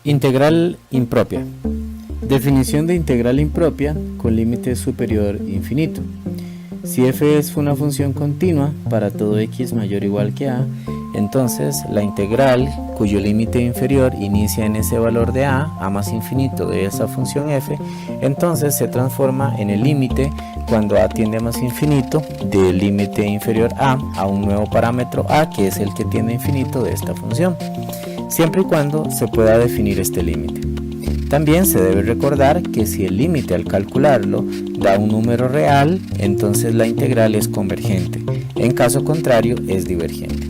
Integral impropia. Definición de integral impropia con límite superior infinito. Si f es una función continua para todo x mayor o igual que a, entonces la integral cuyo límite inferior inicia en ese valor de a más infinito de esa función f, entonces se transforma en el límite cuando a tiende a más infinito del límite inferior a un nuevo parámetro a que es el que tiende a infinito de esta función, siempre y cuando se pueda definir este límite. También se debe recordar que si el límite al calcularlo da un número real, entonces la integral es convergente, en caso contrario es divergente.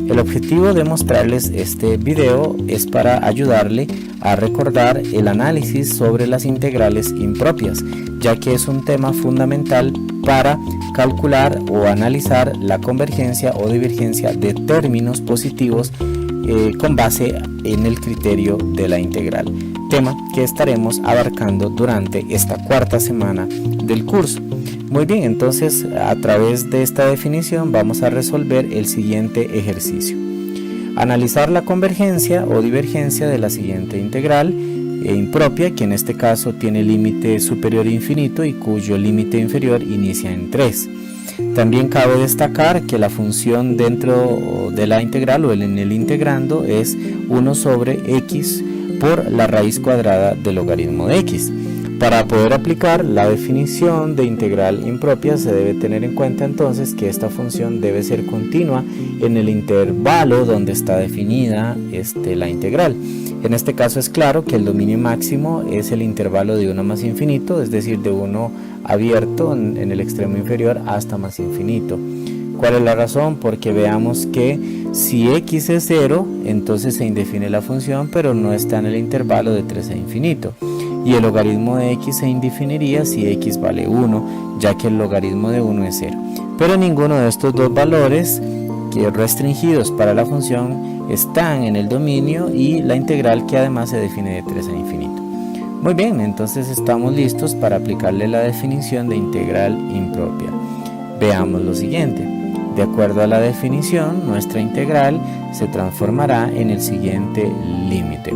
El objetivo de mostrarles este video es para ayudarle a recordar el análisis sobre las integrales impropias, ya que es un tema fundamental para calcular o analizar la convergencia o divergencia de términos positivos con base en el criterio de la integral, tema que estaremos abarcando durante esta cuarta semana del curso. Muy bien, entonces a través de esta definición vamos a resolver el siguiente ejercicio. Analizar la convergencia o divergencia de la siguiente integral impropia, que en este caso tiene límite superior infinito y cuyo límite inferior inicia en 3. También cabe destacar que la función dentro de la integral o en el integrando es 1 sobre x por la raíz cuadrada del logaritmo de x. Para poder aplicar la definición de integral impropia se debe tener en cuenta entonces que esta función debe ser continua en el intervalo donde está definida la integral. En este caso es claro que el dominio máximo es el intervalo de 1 más infinito, es decir, de 1 abierto en el extremo inferior hasta más infinito. ¿Cuál es la razón? Porque veamos que si x es 0, entonces se indefine la función, pero no está en el intervalo de 3 a infinito. Y el logaritmo de x se indefiniría si x vale 1, ya que el logaritmo de 1 es 0. Pero ninguno de estos dos valores que restringidos para la función están en el dominio y la integral que además se define de 3 a infinito. Muy bien, entonces estamos listos para aplicarle la definición de integral impropia. Veamos lo siguiente. De acuerdo a la definición, nuestra integral se transformará en el siguiente límite.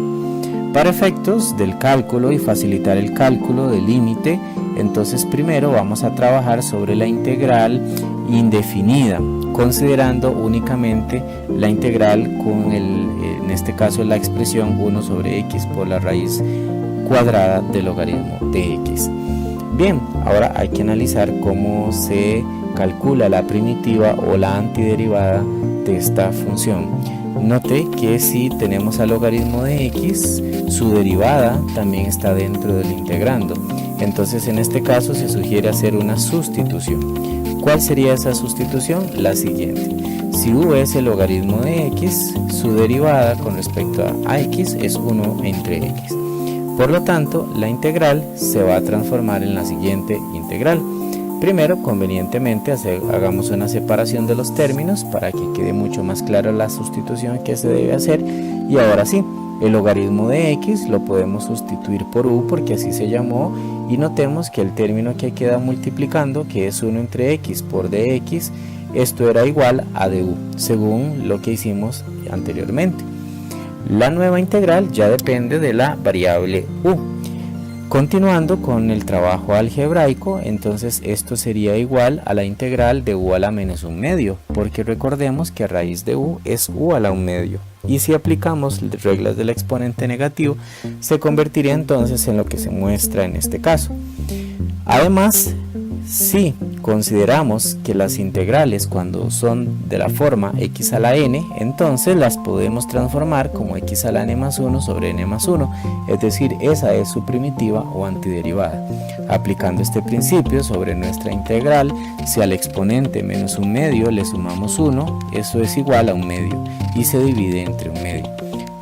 Para efectos del cálculo y facilitar el cálculo del límite, entonces primero vamos a trabajar sobre la integral indefinida, considerando únicamente la integral con en este caso la expresión 1 sobre x por la raíz cuadrada del logaritmo de x. Bien, ahora hay que analizar cómo se calcula la primitiva o la antiderivada de esta función. Note que si tenemos al logaritmo de x, su derivada también está dentro del integrando. Entonces en este caso se sugiere hacer una sustitución. ¿Cuál sería esa sustitución? La siguiente. Si u es el logaritmo de x, su derivada con respecto a x es 1 entre x. Por lo tanto, la integral se va a transformar en la siguiente integral. Primero, convenientemente, hagamos una separación de los términos para que quede mucho más clara la sustitución que se debe hacer. Y ahora sí, el logaritmo de x lo podemos sustituir por u porque así se llamó, y notemos que el término que queda multiplicando, que es 1 entre x por dx, esto era igual a du, según lo que hicimos anteriormente. La nueva integral ya depende de la variable u. Continuando con el trabajo algebraico, entonces esto sería igual a la integral de u a la menos 1 medio, porque recordemos que raíz de u es u a la 1 medio. Y si aplicamos las reglas del exponente negativo, se convertiría entonces en lo que se muestra en este caso. Además, si consideramos que las integrales cuando son de la forma x a la n, entonces las podemos transformar como x a la n más 1 sobre n más 1, es decir, esa es su primitiva o antiderivada. Aplicando este principio sobre nuestra integral, si al exponente menos 1 medio le sumamos 1, eso es igual a 1 medio y se divide entre 1 medio.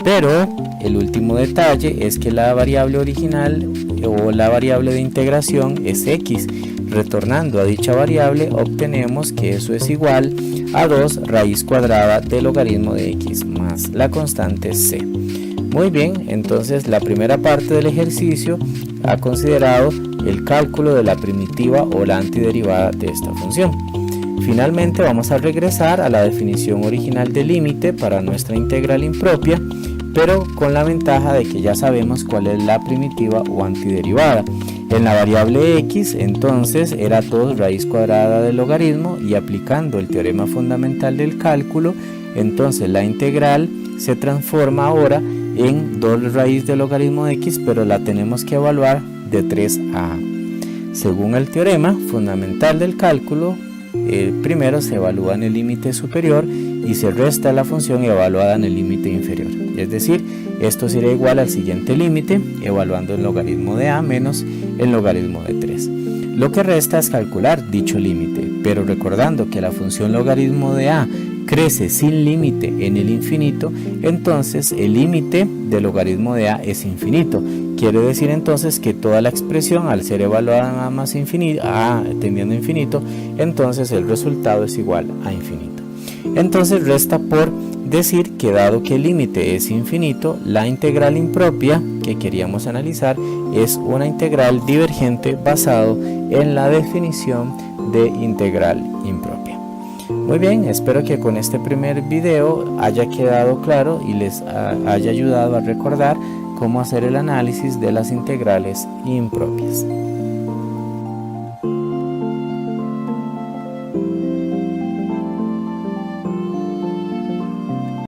Pero el último detalle es que la variable original o la variable de integración es x. Retornando a dicha variable obtenemos que eso es igual a 2 raíz cuadrada del logaritmo de x más la constante c. Muy bien, entonces la primera parte del ejercicio ha considerado el cálculo de la primitiva o la antiderivada de esta función. Finalmente vamos a regresar a la definición original del límite para nuestra integral impropia pero con la ventaja de que ya sabemos cuál es la primitiva o antiderivada. En la variable x, entonces, era 2 raíz cuadrada del logaritmo, y aplicando el teorema fundamental del cálculo, entonces la integral se transforma ahora en 2 raíz del logaritmo de x, pero la tenemos que evaluar de 3 a a. Según el teorema fundamental del cálculo, primero se evalúa en el límite superior y se resta la función evaluada en el límite inferior. Es decir, esto será igual al siguiente límite, evaluando el logaritmo de a menos el logaritmo de 3. Lo que resta es calcular dicho límite, pero recordando que la función logaritmo de a crece sin límite en el infinito, entonces el límite del logaritmo de a es infinito. Quiere decir entonces que toda la expresión, al ser evaluada en a más infinito, a tendiendo a infinito, entonces el resultado es igual a infinito. Entonces resta por decir que, dado que el límite es infinito, la integral impropia que queríamos analizar es una integral divergente basado en la definición de integral impropia. Muy bien, espero que con este primer video haya quedado claro y les haya ayudado a recordar cómo hacer el análisis de las integrales impropias.